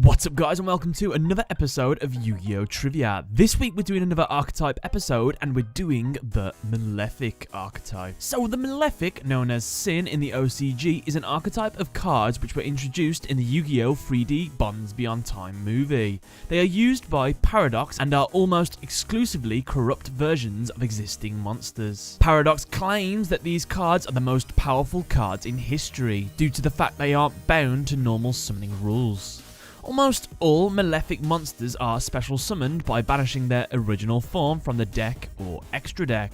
What's up guys and welcome to another episode of Yu-Gi-Oh! Trivia. This week we're doing another Archetype episode and we're doing the Malefic archetype. So the Malefic, known as Sin in the OCG, is an archetype of cards which were introduced in the Yu-Gi-Oh! 3D Bonds Beyond Time movie. They are used by Paradox and are almost exclusively corrupt versions of existing monsters. Paradox claims that these cards are the most powerful cards in history due to the fact they aren't bound to normal summoning rules. Almost all Malefic monsters are special summoned by banishing their original form from the deck or extra deck.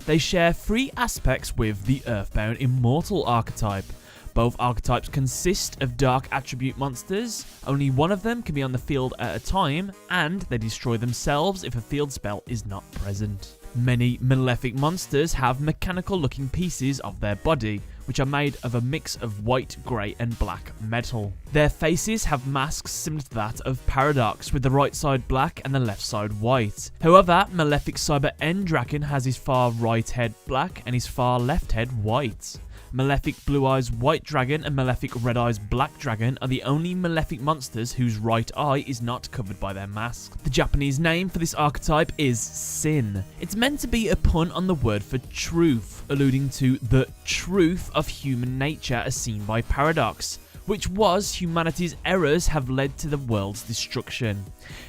They share three aspects with the Earthbound Immortal archetype. Both archetypes consist of dark attribute monsters, only one of them can be on the field at a time, and they destroy themselves if a field spell is not present. Many Malefic monsters have mechanical looking pieces of their body, which are made of a mix of white, grey and black metal. Their faces have masks similar to that of Paradox, with the right side black and the left side white. However, Malefic Cyber End Dragon has his far right head black and his far left head white. Malefic Blue Eyes White Dragon and Malefic Red Eyes Black Dragon are the only Malefic monsters whose right eye is not covered by their mask. The Japanese name for this archetype is Sin. It's meant to be a pun on the word for truth, alluding to the truth of human nature as seen by Paradox, which was humanity's errors have led to the world's destruction.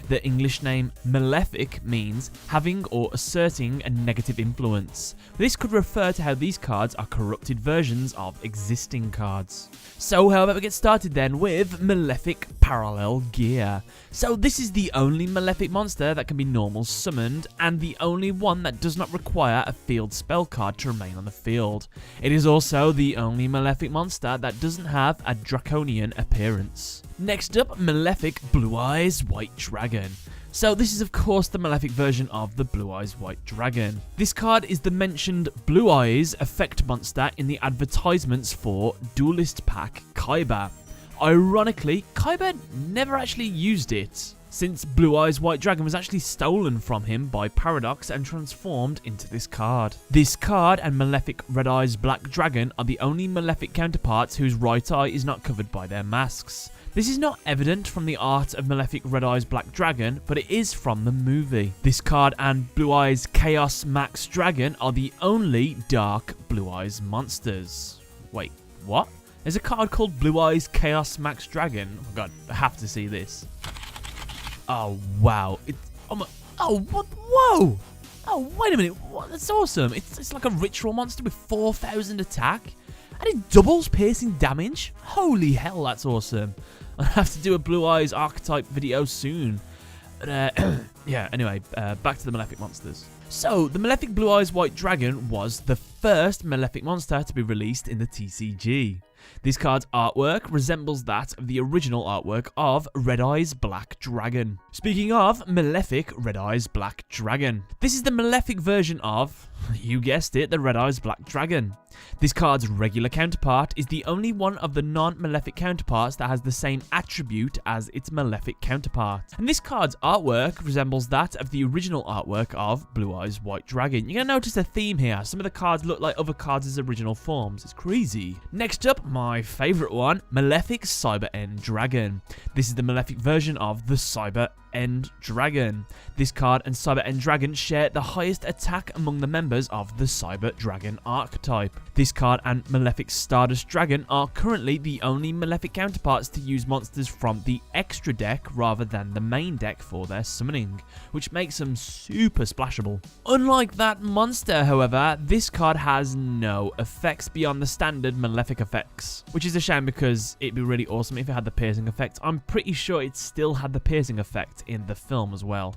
The English name Malefic means having or asserting a negative influence. This could refer to how these cards are corrupted versions of existing cards. So how about we get started then with Malefic Parallel Gear. So this is the only Malefic monster that can be normal summoned and the only one that does not require a field spell card to remain on the field. It is also the only Malefic monster that doesn't have a draconian appearance. Next up, Malefic Blue Eyes White Dragon. So this is of course the Malefic version of the Blue Eyes White Dragon. This card is the mentioned Blue Eyes effect monster in the advertisements for Duelist Pack Kaiba. Ironically, Kaiba never actually used it, since Blue Eyes White Dragon was actually stolen from him by Paradox and transformed into this card. This card and Malefic Red Eyes Black Dragon are the only Malefic counterparts whose right eye is not covered by their masks. This is not evident from the art of Malefic Red Eyes Black Dragon, but it is from the movie. This card and Blue Eyes Chaos Max Dragon are the only dark Blue Eyes monsters. Wait, what? There's a card called Blue Eyes Chaos Max Dragon. Oh my god, I have to see this. Oh wow! Whoa! Oh wait a minute! What? That's awesome! It's like a ritual monster with 4,000 attack, and it doubles piercing damage. Holy hell, that's awesome! I'll have to do a Blue Eyes archetype video soon. But, yeah. Anyway, back to the Malefic monsters. So the Malefic Blue Eyes White Dragon was the first Malefic monster to be released in the TCG. This card's artwork resembles that of the original artwork of Red Eyes Black Dragon. Speaking of Malefic Red Eyes Black Dragon, this is the Malefic version of, you guessed it, the Red Eyes Black Dragon. This card's regular counterpart is the only one of the non-Malefic counterparts that has the same attribute as its Malefic counterpart. And this card's artwork resembles that of the original artwork of Blue Eyes White Dragon. You're going to notice a theme here. Some of the cards look like other cards' original forms. It's crazy. Next up, my favourite one, Malefic Cyber End Dragon. This is the Malefic version of the Cyber End Dragon. This card and Cyber End Dragon share the highest attack among the members of the Cyber Dragon archetype. This card and Malefic Stardust Dragon are currently the only Malefic counterparts to use monsters from the extra deck rather than the main deck for their summoning, which makes them super splashable. Unlike that monster, however, this card has no effects beyond the standard Malefic effects, which is a shame because it'd be really awesome if it had the piercing effect. I'm pretty sure it still had the piercing effect in the film as well.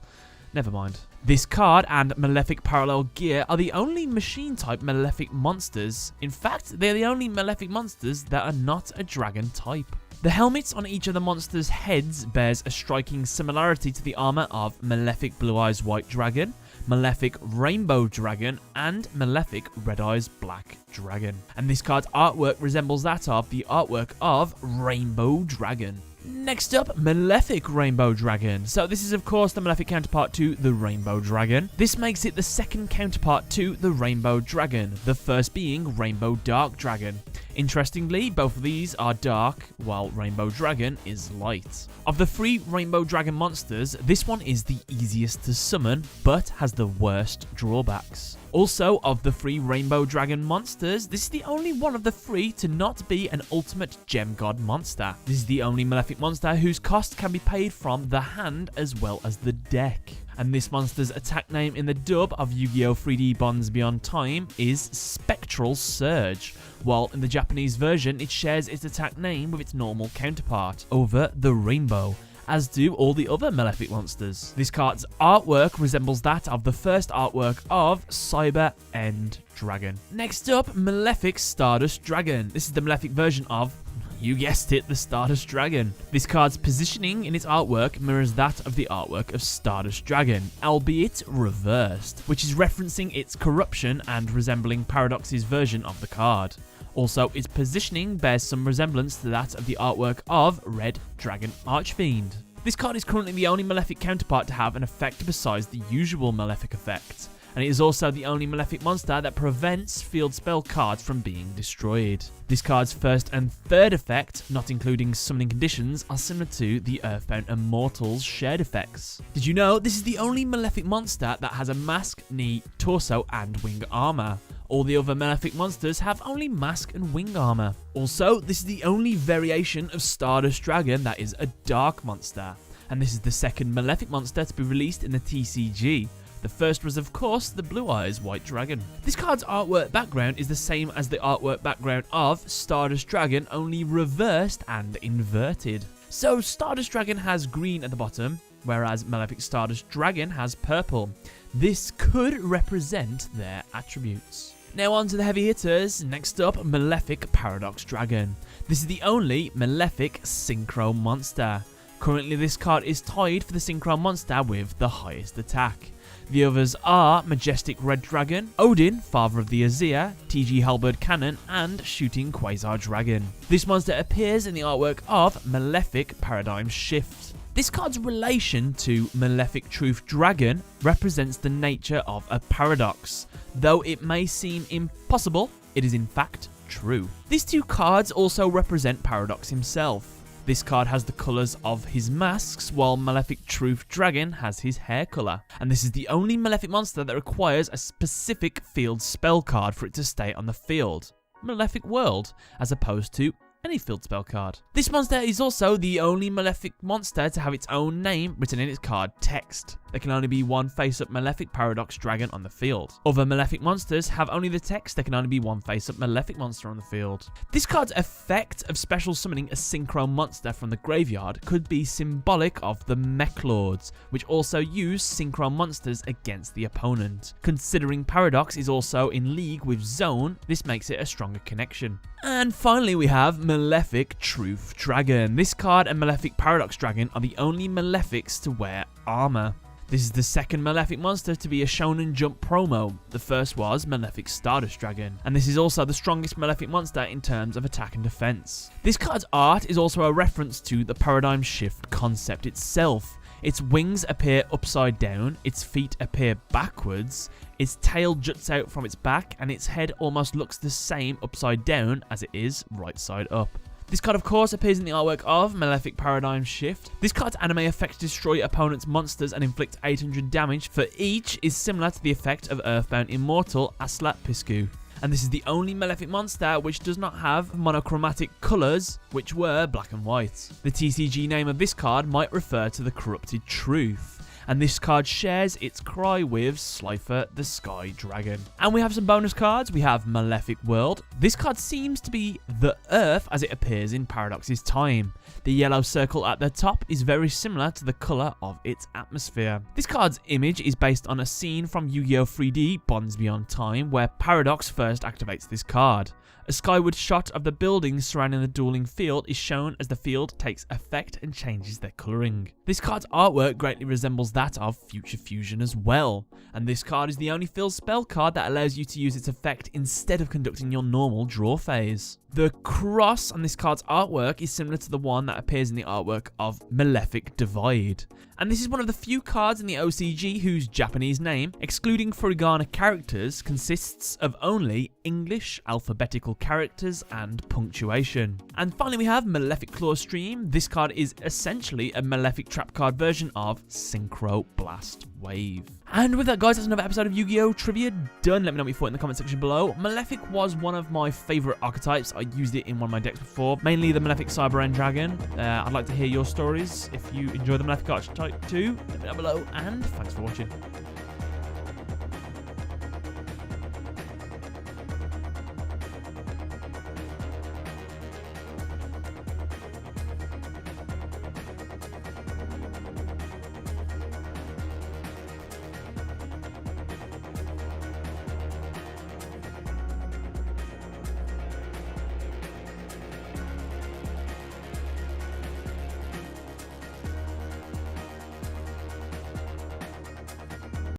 Never mind. This card and Malefic Parallel Gear are the only machine-type Malefic monsters. In fact, they're the only Malefic monsters that are not a dragon type. The helmets on each of the monsters' heads bears a striking similarity to the armor of Malefic Blue Eyes White Dragon, Malefic Rainbow Dragon, and Malefic Red Eyes Black Dragon. And this card's artwork resembles that of the artwork of Rainbow Dragon. Next up, Malefic Rainbow Dragon. So this is of course the Malefic counterpart to the Rainbow Dragon. This makes it the second counterpart to the Rainbow Dragon, the first being Rainbow Dark Dragon. Interestingly, both of these are dark, while Rainbow Dragon is light. Of the 3 Rainbow Dragon monsters, this one is the easiest to summon, but has the worst drawbacks. Also, of the 3 Rainbow Dragon monsters, this is the only one of the 3 to not be an ultimate gem god monster. This is the only Malefic monster whose cost can be paid from the hand as well as the deck. And this monster's attack name in the dub of Yu-Gi-Oh! 3D Bonds Beyond Time is Spectral Surge, while in the Japanese version it shares its attack name with its normal counterpart over the rainbow, as do all the other Malefic monsters. This card's artwork resembles that of the first artwork of Cyber End Dragon. Next up, Malefic Stardust Dragon. This is the Malefic version of, you guessed it, the Stardust Dragon. This card's positioning in its artwork mirrors that of the artwork of Stardust Dragon, albeit reversed, which is referencing its corruption and resembling Paradox's version of the card. Also, its positioning bears some resemblance to that of the artwork of Red Dragon Archfiend. This card is currently the only Malefic counterpart to have an effect besides the usual Malefic effect, and it is also the only Malefic monster that prevents field spell cards from being destroyed. This card's first and third effect, not including summoning conditions, are similar to the Earthbound Immortals' shared effects. Did you know this is the only Malefic monster that has a mask, knee, torso, and wing armor? All the other Malefic monsters have only mask and wing armor. Also, this is the only variation of Stardust Dragon that is a dark monster, and this is the second Malefic monster to be released in the TCG. The first was, of course, the Blue Eyes White Dragon. This card's artwork background is the same as the artwork background of Stardust Dragon, only reversed and inverted. So Stardust Dragon has green at the bottom, whereas Malefic Stardust Dragon has purple. This could represent their attributes. Now on to the heavy hitters. Next up, Malefic Paradox Dragon. This is the only Malefic Synchro monster. Currently this card is tied for the Synchro monster with the highest attack. The others are Majestic Red Dragon, Odin, Father of the Azir, TG Halberd Cannon, and Shooting Quasar Dragon. This monster appears in the artwork of Malefic Paradigm Shift. This card's relation to Malefic Truth Dragon represents the nature of a paradox. Though it may seem impossible, it is in fact true. These two cards also represent Paradox himself. This card has the colours of his masks, while Malefic Truth Dragon has his hair colour. And this is the only Malefic monster that requires a specific field spell card for it to stay on the field. Malefic World, as opposed to any field spell card. This monster is also the only Malefic monster to have its own name written in its card text. There can only be one face-up Malefic Paradox Dragon on the field. Other Malefic monsters have only the text. There can only be one face-up Malefic monster on the field. This card's effect of special summoning a Synchro monster from the graveyard could be symbolic of the Mech Lords, which also use Synchro monsters against the opponent. Considering Paradox is also in league with Zone, this makes it a stronger connection. And finally we have Malefic Truth Dragon. This card and Malefic Paradox Dragon are the only Malefics to wear armor. This is the second Malefic monster to be a Shonen Jump promo. The first was Malefic Stardust Dragon, and this is also the strongest Malefic monster in terms of attack and defense. This card's art is also a reference to the Paradigm Shift concept itself. Its wings appear upside down, its feet appear backwards, its tail juts out from its back, and its head almost looks the same upside down as it is right side up. This card, of course, appears in the artwork of Malefic Paradigm Shift. This card's anime effect destroy opponent's monsters and inflict 800 damage for each is similar to the effect of Earthbound Immortal Aslat Piscu. And this is the only Malefic monster which does not have monochromatic colours, which were black and white. The TCG name of this card might refer to the Corrupted Truth. And this card shares its cry with Slifer the Sky Dragon. And we have some bonus cards. We have Malefic World. This card seems to be the Earth as it appears in Paradox's time. The yellow circle at the top is very similar to the colour of its atmosphere. This card's image is based on a scene from Yu-Gi-Oh! 3D Bonds Beyond Time where Paradox first activates this card. A skyward shot of the buildings surrounding the dueling field is shown as the field takes effect and changes their colouring. This card's artwork greatly resembles that of Future Fusion as well, and this card is the only field spell card that allows you to use its effect instead of conducting your normal draw phase. The cross on this card's artwork is similar to the one that appears in the artwork of Malefic Divide. And this is one of the few cards in the OCG whose Japanese name, excluding furigana characters, consists of only English alphabetical characters and punctuation. And finally we have Malefic Claw Stream. This card is essentially a Malefic trap card version of SYNCHRO Blast Wave. And with that, guys, that's another episode of Yu-Gi-Oh! Trivia done. Let me know what you thought in the comment section below. Malefic was one of my favourite archetypes. I used it in one of my decks before, mainly the Malefic Cyber End Dragon. I'd like to hear your stories. If you enjoy the Malefic Archetype too, let me know below, and thanks for watching.